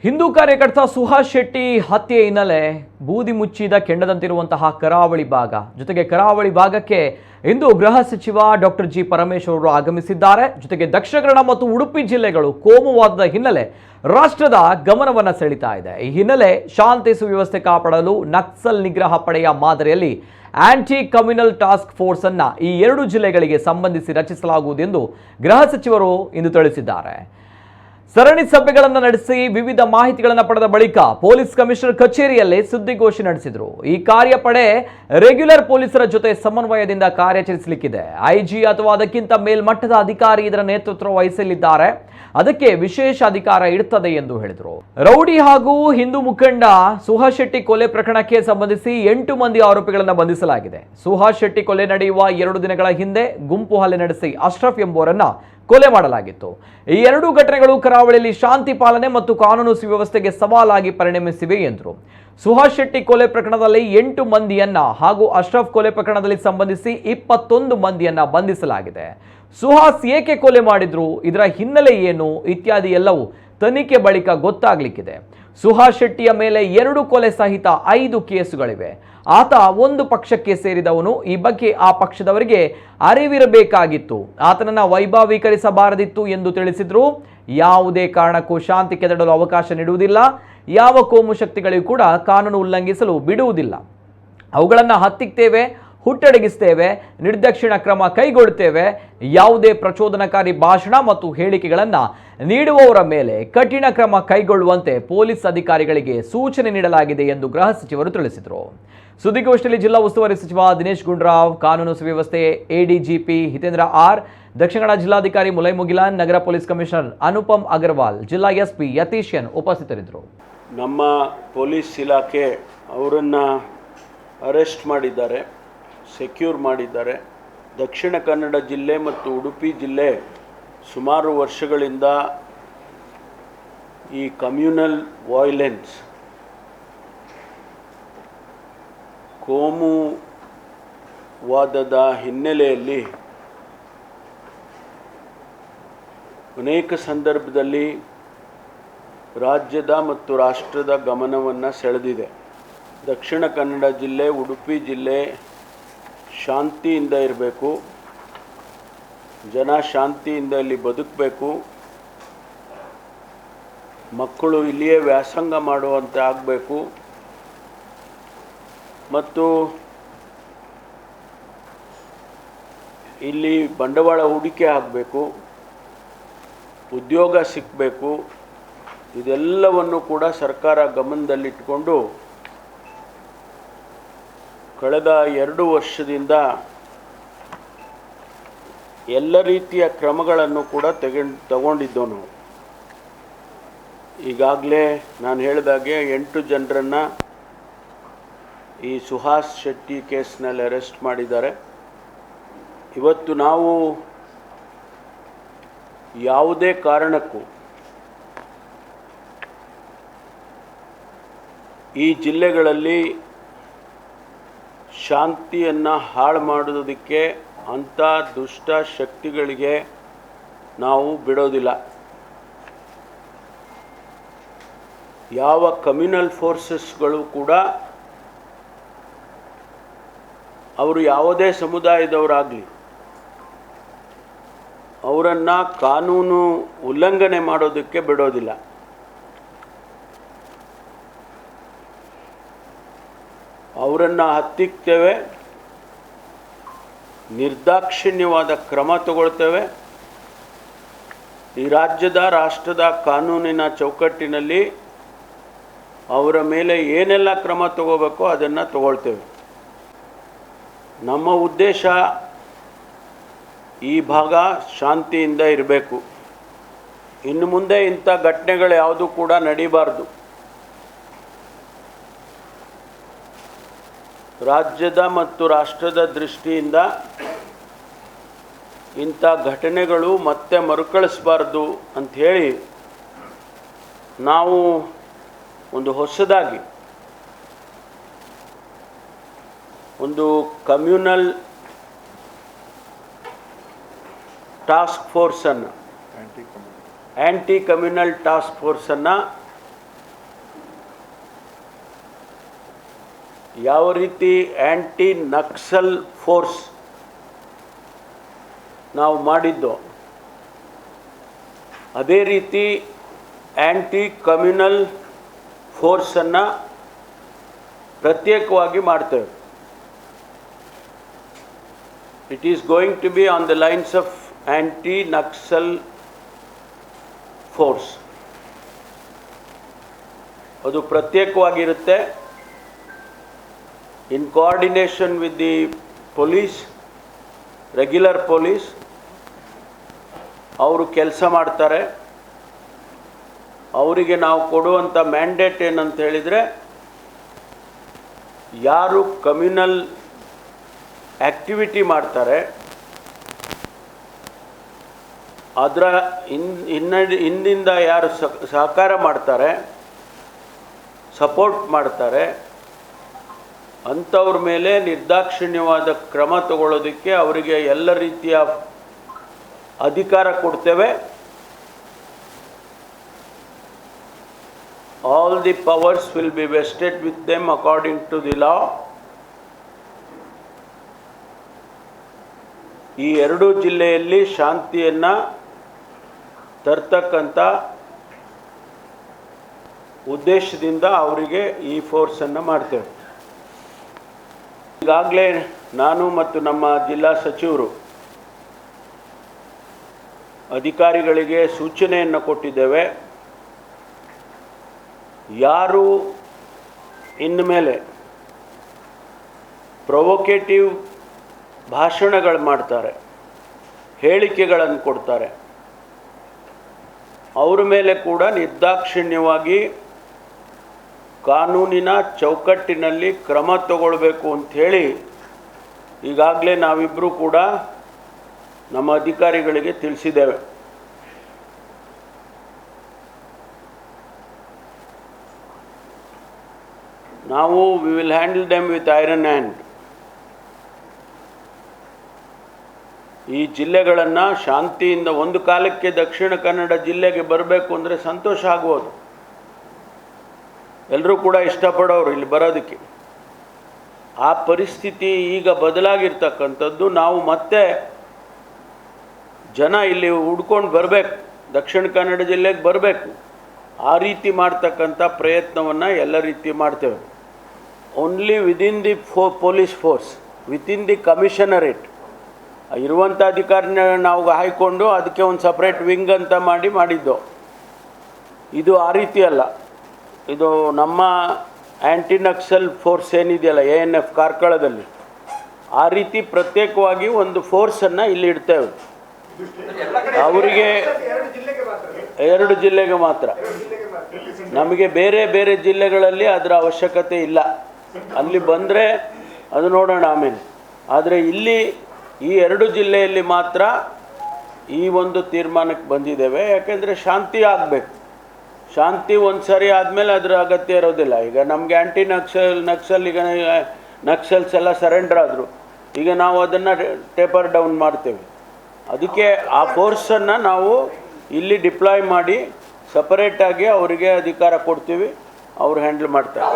ಹಿಂದೂ ಕಾರ್ಯಕರ್ತ ಸುಹಾಸ್ ಶೆಟ್ಟಿ ಹತ್ಯೆ ಹಿನ್ನೆಲೆ ಬೂದಿ ಮುಚ್ಚಿದ ಕೆಂಡದಂತಿರುವಂತಹ ಕರಾವಳಿ ಭಾಗ ಜೊತೆಗೆ ಕರಾವಳಿ ಭಾಗಕ್ಕೆ ಇಂದು ಗೃಹ ಸಚಿವ ಡಾಕ್ಟರ್ ಜಿ ಪರಮೇಶ್ವರ್ ಅವರು ಆಗಮಿಸಿದ್ದಾರೆ. ಜೊತೆಗೆ ದಕ್ಷಿಣ ಕನ್ನಡ ಮತ್ತು ಉಡುಪಿ ಜಿಲ್ಲೆಗಳು ಕೋಮುವಾದದ ಹಿನ್ನೆಲೆ ರಾಷ್ಟ್ರದ ಗಮನವನ್ನ ಸೆಳೀತಾ ಇದೆ. ಈ ಹಿನ್ನೆಲೆ ಶಾಂತಿ ಸುವ್ಯವಸ್ಥೆ ಕಾಪಾಡಲು ನಕ್ಸಲ್ ನಿಗ್ರಹ ಪಡೆಯ ಮಾದರಿಯಲ್ಲಿ ಆಂಟಿ ಕಮ್ಯುನಲ್ ಟಾಸ್ಕ್ ಫೋರ್ಸ್ ಅನ್ನ ಈ ಎರಡು ಜಿಲ್ಲೆಗಳಿಗೆ ಸಂಬಂಧಿಸಿ ರಚಿಸಲಾಗುವುದೆಂದು ಗೃಹ ಸಚಿವರು ಇಂದು ತಿಳಿಸಿದ್ದಾರೆ. ಸರಣಿ ಸಭೆಗಳನ್ನು ನಡೆಸಿ ವಿವಿಧ ಮಾಹಿತಿಗಳನ್ನು ಪಡೆದ ಬಳಿಕ ಪೊಲೀಸ್ ಕಮಿಷನರ್ ಕಚೇರಿಯಲ್ಲಿ ಸುದ್ದಿಗೋಷ್ಠಿ ನಡೆಸಿದರು. ಈ ಕಾರ್ಯಪಡೆ ರೆಗ್ಯುಲರ್ ಪೊಲೀಸರ ಜೊತೆ ಸಮನ್ವಯದಿಂದ ಕಾರ್ಯಾಚರಿಸಲಿಕ್ಕಿದೆ. ಐಜಿ ಅಥವಾ ಅದಕ್ಕಿಂತ ಮೇಲ್ಮಟ್ಟದ ಅಧಿಕಾರಿ ಇದರ ನೇತೃತ್ವ ವಹಿಸಲಿದ್ದಾರೆ. ಅದಕ್ಕೆ ವಿಶೇಷ ಅಧಿಕಾರ ಇರುತ್ತದೆ ಎಂದು ಹೇಳಿದರು. ರೌಡಿ ಹಾಗೂ ಹಿಂದೂ ಮುಖಂಡ ಸುಹಾಸ್ ಶೆಟ್ಟಿ ಕೊಲೆ ಪ್ರಕರಣಕ್ಕೆ ಸಂಬಂಧಿಸಿ 8 ಮಂದಿ ಆರೋಪಿಗಳನ್ನು ಬಂಧಿಸಲಾಗಿದೆ. ಸುಹಾಸ್ ಶೆಟ್ಟಿ ಕೊಲೆ ನಡೆಯುವ 2 ದಿನಗಳ ಹಿಂದೆ ಗುಂಪು ಹಲ್ಲೆ ನಡೆಸಿ ಅಶ್ರಫ್ ಎಂಬುವರನ್ನ ಕೊಲೆ ಮಾಡಲಾಗಿತ್ತು. ಈ ಎರಡೂ ಘಟನೆಗಳು ಕರಾವಳಿಯಲ್ಲಿ ಶಾಂತಿ ಪಾಲನೆ ಮತ್ತು ಕಾನೂನು ಸುವ್ಯವಸ್ಥೆಗೆ ಸವಾಲಾಗಿ ಪರಿಣಮಿಸಿವೆ ಎಂದರು. ಸುಹಾಸ್ ಶೆಟ್ಟಿ ಕೊಲೆ ಪ್ರಕರಣದಲ್ಲಿ 8 ಮಂದಿಯನ್ನ ಹಾಗೂ ಅಶ್ರಫ್ ಕೊಲೆ ಪ್ರಕರಣದಲ್ಲಿ ಸಂಬಂಧಿಸಿ 21 ಮಂದಿಯನ್ನ ಬಂಧಿಸಲಾಗಿದೆ. ಸುಹಾಸ್ ಏಕೆ ಕೊಲೆ ಮಾಡಿದ್ರು, ಇದರ ಹಿನ್ನೆಲೆ ಏನು ಇತ್ಯಾದಿ ಎಲ್ಲವೂ ತನಿಖೆ ಬಳಿಕ ಗೊತ್ತಾಗ್ಲಿಕ್ಕಿದೆ. ಸುಹಾಸ್ ಶೆಟ್ಟಿಯ ಮೇಲೆ 2 ಕೊಲೆ ಸಹಿತ 5 ಕೇಸುಗಳಿವೆ. ಆತ ಒಂದು ಪಕ್ಷಕ್ಕೆ ಸೇರಿದವನು. ಈ ಬಗ್ಗೆ ಆ ಪಕ್ಷದವರಿಗೆ ಅರಿವಿರಬೇಕಾಗಿತ್ತು. ಆತನನ್ನ ವೈಭವೀಕರಿಸಬಾರದಿತ್ತು ಎಂದು ತಿಳಿಸಿದ್ರು. ಯಾವುದೇ ಕಾರಣಕ್ಕೂ ಶಾಂತಿ ಕೆದಡಲು ಅವಕಾಶ ನೀಡುವುದಿಲ್ಲ. ಯಾವ ಕೋಮು ಶಕ್ತಿಗಳಿಗೂ ಕೂಡ ಕಾನೂನು ಉಲ್ಲಂಘಿಸಲು ಬಿಡುವುದಿಲ್ಲ. ಅವುಗಳನ್ನು ಹತ್ತಿಕ್ತೇವೆ, ಹುಟ್ಟಡಗಿಸ್ತೇವೆ, ನಿರ್ದಾಕ್ಷಿಣ್ಯ ಕ್ರಮ ಕೈಗೊಳ್ಳುತ್ತೇವೆ. ಯಾವುದೇ ಪ್ರಚೋದನಕಾರಿ ಭಾಷಣ ಮತ್ತು ಹೇಳಿಕೆಗಳನ್ನು ನೀಡುವವರ ಮೇಲೆ ಕಠಿಣ ಕ್ರಮ ಕೈಗೊಳ್ಳುವಂತೆ ಪೊಲೀಸ್ ಅಧಿಕಾರಿಗಳಿಗೆ ಸೂಚನೆ ನೀಡಲಾಗಿದೆ ಎಂದು ಗೃಹ ಸಚಿವರು ತಿಳಿಸಿದರು. ಸುದ್ದಿಗೋಷ್ಠಿಯಲ್ಲಿ ಜಿಲ್ಲಾ ಉಸ್ತುವಾರಿ ಸಚಿವ ದಿನೇಶ್ ಗುಂಡೂರಾವ್, ಕಾನೂನು ಸುವ್ಯವಸ್ಥೆ ಎಡಿಜಿಪಿ ಹಿತೇಂದ್ರ ಆರ್, ದಕ್ಷಿಣ ಕನ್ನಡ ಜಿಲ್ಲಾಧಿಕಾರಿ ಮುಲೈ ಮುಗಿಲಾನ್, ನಗರ ಪೊಲೀಸ್ ಕಮಿಷನರ್ ಅನುಪಮ್ ಅಗರ್ವಾಲ್, ಜಿಲ್ಲಾ ಎಸ್ಪಿ ಯತೀಶ್ ಎನ್ ಉಪಸ್ಥಿತರಿದ್ದರು. ನಮ್ಮ ಪೊಲೀಸ್ ಇಲಾಖೆ ಅವರನ್ನು ಅರೆಸ್ಟ್ ಮಾಡಿದ್ದಾರೆ, ಸೆಕ್ಯೂರ್ ಮಾಡಿದ್ದಾರೆ. ದಕ್ಷಿಣ ಕನ್ನಡ ಜಿಲ್ಲೆ ಮತ್ತು ಉಡುಪಿ ಜಿಲ್ಲೆ ಸುಮಾರು ವರ್ಷಗಳಿಂದ ಈ ಕಮ್ಯುನಲ್ ವಾಯ್ಲೆನ್ಸ್, ಕೋಮುವಾದದ ಹಿನ್ನೆಲೆಯಲ್ಲಿ ಅನೇಕ ಸಂದರ್ಭದಲ್ಲಿ ರಾಜ್ಯದ ಮತ್ತು ರಾಷ್ಟ್ರದ ಗಮನವನ್ನು ಸೆಳೆದಿದೆ. ದಕ್ಷಿಣ ಕನ್ನಡ ಜಿಲ್ಲೆ, ಉಡುಪಿ ಜಿಲ್ಲೆ ಶಾಂತಿಯಿಂದ ಇರಬೇಕು, ಜನ ಶಾಂತಿಯಿಂದ ಇಲ್ಲಿ ಬದುಕಬೇಕು, ಮಕ್ಕಳು ಇಲ್ಲಿಯೇ ವ್ಯಾಸಂಗ ಮಾಡುವಂತೆ ಆಗಬೇಕು ಮತ್ತು ಇಲ್ಲಿ ಬಂಡವಾಳ ಹೂಡಿಕೆ ಆಗಬೇಕು, ಉದ್ಯೋಗ ಸಿಕ್ಕಬೇಕು. ಇದೆಲ್ಲವನ್ನು ಕೂಡ ಸರ್ಕಾರ ಗಮನದಲ್ಲಿಟ್ಟುಕೊಂಡು ಕಳೆದ 2 ವರ್ಷದಿಂದ ಎಲ್ಲ ರೀತಿಯ ಕ್ರಮಗಳನ್ನು ಕೂಡ ತಗೊಂಡಿದ್ದೆವು ನಾವು. ಈಗಾಗಲೇ ನಾನು ಹೇಳಿದಾಗೆ 8 ಜನರನ್ನು ಈ ಸುಹಾಸ್ ಶೆಟ್ಟಿ ಕೇಸ್ನಲ್ಲಿ ಅರೆಸ್ಟ್ ಮಾಡಿದ್ದಾರೆ. ಇವತ್ತು ನಾವು ಯಾವುದೇ ಕಾರಣಕ್ಕೂ ಈ ಜಿಲ್ಲೆಗಳಲ್ಲಿ ಶಾಂತಿಯನ್ನು ಹಾಳು ಮಾಡೋದಕ್ಕೆ ಅಂಥ ದುಷ್ಟ ಶಕ್ತಿಗಳಿಗೆ ನಾವು ಬಿಡೋದಿಲ್ಲ. ಯಾವ ಕಮ್ಯುನಲ್ ಫೋರ್ಸಸ್ಗಳು ಕೂಡ ಅವರು ಯಾವುದೇ ಸಮುದಾಯದವರಾಗಲಿ ಅವರನ್ನು ಕಾನೂನು ಉಲ್ಲಂಘನೆ ಮಾಡೋದಕ್ಕೆ ಬಿಡೋದಿಲ್ಲ. ಅವರನ್ನು ಹತ್ತಿಕ್ತೇವೆ, ನಿರ್ದಾಕ್ಷಿಣ್ಯವಾದ ಕ್ರಮ ತಗೊಳ್ತೇವೆ. ಈ ರಾಜ್ಯದ, ರಾಷ್ಟ್ರದ ಕಾನೂನಿನ ಚೌಕಟ್ಟಿನಲ್ಲಿ ಅವರ ಮೇಲೆ ಏನೆಲ್ಲ ಕ್ರಮ ತಗೋಬೇಕೋ ಅದನ್ನು ತಗೊಳ್ತೇವೆ. ನಮ್ಮ ಉದ್ದೇಶ ಈ ಭಾಗ ಶಾಂತಿಯಿಂದ ಇರಬೇಕು. ಇನ್ನು ಮುಂದೆ ಇಂಥ ಘಟನೆಗಳು ಯಾವುದೂ ಕೂಡ ನಡೀಬಾರ್ದು. ರಾಜ್ಯದ ಮತ್ತು ರಾಷ್ಟ್ರದ ದೃಷ್ಟಿಯಿಂದ ಇಂಥ ಘಟನೆಗಳು ಮತ್ತೆ ಮರುಕಳಿಸಬಾರ್ದು ಅಂಥೇಳಿ ನಾವು ಒಂದು ಹೊಸದಾಗಿ ಒಂದು ಕಮ್ಯುನಲ್ ಟಾಸ್ಕ್ ಫೋರ್ಸನ್ನು ಆ್ಯಂಟಿ ಕಮ್ಯುನಲ್ ಟಾಸ್ಕ್ ಫೋರ್ಸನ್ನು ಯಾವ ರೀತಿ ಆ್ಯಂಟಿ ನಕ್ಸಲ್ ಫೋರ್ಸ್ ನಾವು ಮಾಡಿದ್ದೋ ಅದೇ ರೀತಿ ಆ್ಯಂಟಿ ಕಮ್ಯುನಲ್ ಫೋರ್ಸನ್ನು ಪ್ರತ್ಯೇಕವಾಗಿ ಮಾಡ್ತೇವೆ. It is going to be on the lines of anti Naxal force. ಅದು ಪ್ರತ್ಯೇಕವಾಗಿರುತ್ತೆ. In coordination with the police, regular police ಅವರು ಕೆಲಸ ಮಾಡ್ತಾರೆ. ಅವರಿಗೆ ನಾವು ಕೊಡುವಂಥ ಮ್ಯಾಂಡೇಟ್ ಏನಂತ ಹೇಳಿದರೆ, ಯಾರು ಕಮ್ಯುನಲ್ ಆ್ಯಕ್ಟಿವಿಟಿ ಮಾಡ್ತಾರೆ ಅದರ ಹಿಂದಿಂದ ಯಾರು ಸಹಕಾರ ಮಾಡ್ತಾರೆ, ಸಪೋರ್ಟ್ ಮಾಡ್ತಾರೆ, ಅಂಥವ್ರ ಮೇಲೆ ನಿರ್ದಾಕ್ಷಿಣ್ಯವಾದ ಕ್ರಮ ತಗೊಳ್ಳೋದಕ್ಕೆ ಅವರಿಗೆ ಎಲ್ಲ ರೀತಿಯ ಅಧಿಕಾರ ಕೊಡ್ತೇವೆ. All the powers will be vested with them according to the law. ಈ ಎರಡೂ ಜಿಲ್ಲೆಯಲ್ಲಿ ಶಾಂತಿಯನ್ನು ತರ್ತಕ್ಕಂಥ ಉದ್ದೇಶದಿಂದ ಅವರಿಗೆ ಈ ಫೋರ್ಸನ್ನು ಮಾಡ್ತೇವೆ. ಈಗಾಗಲೇ ನಾನು ಮತ್ತು ನಮ್ಮ ಜಿಲ್ಲಾ ಸಚಿವರು ಅಧಿಕಾರಿಗಳಿಗೆ ಸೂಚನೆಯನ್ನು ಕೊಟ್ಟಿದ್ದೇವೆ. ಯಾರು ಇನ್ಮೇಲೆ ಪ್ರೊವೊಕೇಟಿವ್ ಭಾಷಣಗಳು ಮಾಡ್ತಾರೆ, ಹೇಳಿಕೆಗಳನ್ನು ಕೊಡ್ತಾರೆ, ಅವರ ಮೇಲೆ ಕೂಡ ನಿರ್ದಾಕ್ಷಿಣ್ಯವಾಗಿ ಕಾನೂನಿನ ಚೌಕಟ್ಟಿನಲ್ಲಿ ಕ್ರಮ ತಗೊಳ್ಬೇಕು ಅಂಥೇಳಿ ಈಗಾಗಲೇ ನಾವಿಬ್ಬರೂ ಕೂಡ ನಮ್ಮ ಅಧಿಕಾರಿಗಳಿಗೆ ತಿಳಿಸಿದ್ದೇವೆ. ನಾವು we will handle them with iron hand. ಈ ಜಿಲ್ಲೆಗಳನ್ನು ಶಾಂತಿಯಿಂದ, ಒಂದು ಕಾಲಕ್ಕೆ ದಕ್ಷಿಣ ಕನ್ನಡ ಜಿಲ್ಲೆಗೆ ಬರಬೇಕು ಅಂದರೆ ಸಂತೋಷ ಆಗ್ಬೋದು, ಎಲ್ಲರೂ ಕೂಡ ಇಷ್ಟಪಡೋರು ಇಲ್ಲಿ ಬರೋದಕ್ಕೆ. ಆ ಪರಿಸ್ಥಿತಿ ಈಗ ಬದಲಾಗಿರ್ತಕ್ಕಂಥದ್ದು. ನಾವು ಮತ್ತೆ ಜನ ಇಲ್ಲಿ ಹುಡ್ಕೊಂಡು ಬರಬೇಕು, ದಕ್ಷಿಣ ಕನ್ನಡ ಜಿಲ್ಲೆಗೆ ಬರಬೇಕು. ಆ ರೀತಿ ಮಾಡ್ತಕ್ಕಂಥ ಪ್ರಯತ್ನವನ್ನು ಎಲ್ಲ ರೀತಿ ಮಾಡ್ತೇವೆ. Only within the police force, within the commissionerate ಇರುವಂಥ ಅಧಿಕಾರಿನ ನಾವು ಹಾಯ್ಕೊಂಡು ಅದಕ್ಕೆ ಒಂದು ಸಪ್ರೇಟ್ ವಿಂಗ್ ಅಂತ ಮಾಡಿದ್ದು. ಇದು ಆ ರೀತಿ ಅಲ್ಲ. ಇದು ನಮ್ಮ ಆ್ಯಂಟಿ ನಕ್ಸಲ್ ಫೋರ್ಸ್ ಏನಿದೆಯಲ್ಲ, ANF ಕಾರ್ಕಳದಲ್ಲಿ, ಆ ರೀತಿ ಪ್ರತ್ಯೇಕವಾಗಿ ಒಂದು ಫೋರ್ಸನ್ನು ಇಲ್ಲಿ ಇಡ್ತೇವೆ. ಅವರಿಗೆ 2 ಜಿಲ್ಲೆಗೆ ಮಾತ್ರ. ನಮಗೆ ಬೇರೆ ಬೇರೆ ಜಿಲ್ಲೆಗಳಲ್ಲಿ ಅದರ ಅವಶ್ಯಕತೆ ಇಲ್ಲ. ಅಲ್ಲಿ ಬಂದರೆ ಅದು ನೋಡೋಣ ಆಮೇಲೆ. ಆದರೆ ಇಲ್ಲಿ ಈ 2 ಜಿಲ್ಲೆಯಲ್ಲಿ ಮಾತ್ರ ಈ ಒಂದು ತೀರ್ಮಾನಕ್ಕೆ ಬಂದಿದ್ದೇವೆ. ಯಾಕೆಂದರೆ ಶಾಂತಿ ಆಗಬೇಕು. ಶಾಂತಿ ಒಂದು ಸರಿ ಆದಮೇಲೆ ಅದರ ಅಗತ್ಯ ಇರೋದಿಲ್ಲ. ಈಗ ನಮಗೆ ಆ್ಯಂಟಿ ನಕ್ಸಲ್ ಈಗ ನಕ್ಸಲ್ಸ್ ಎಲ್ಲ ಸರೆಂಡರ್ ಆದರು. ಈಗ ನಾವು ಅದನ್ನು ಟೇಪರ್ ಡೌನ್ ಮಾಡ್ತೇವೆ. ಅದಕ್ಕೆ ಆ ಫೋರ್ಸನ್ನು ನಾವು ಇಲ್ಲಿ ಡಿಪ್ಲಾಯ್ ಮಾಡಿ ಸಪರೇಟಾಗಿ ಅವರಿಗೆ ಅಧಿಕಾರ ಕೊಡ್ತೀವಿ, ಅವರು ಹ್ಯಾಂಡಲ್ ಮಾಡ್ತಾರೆ.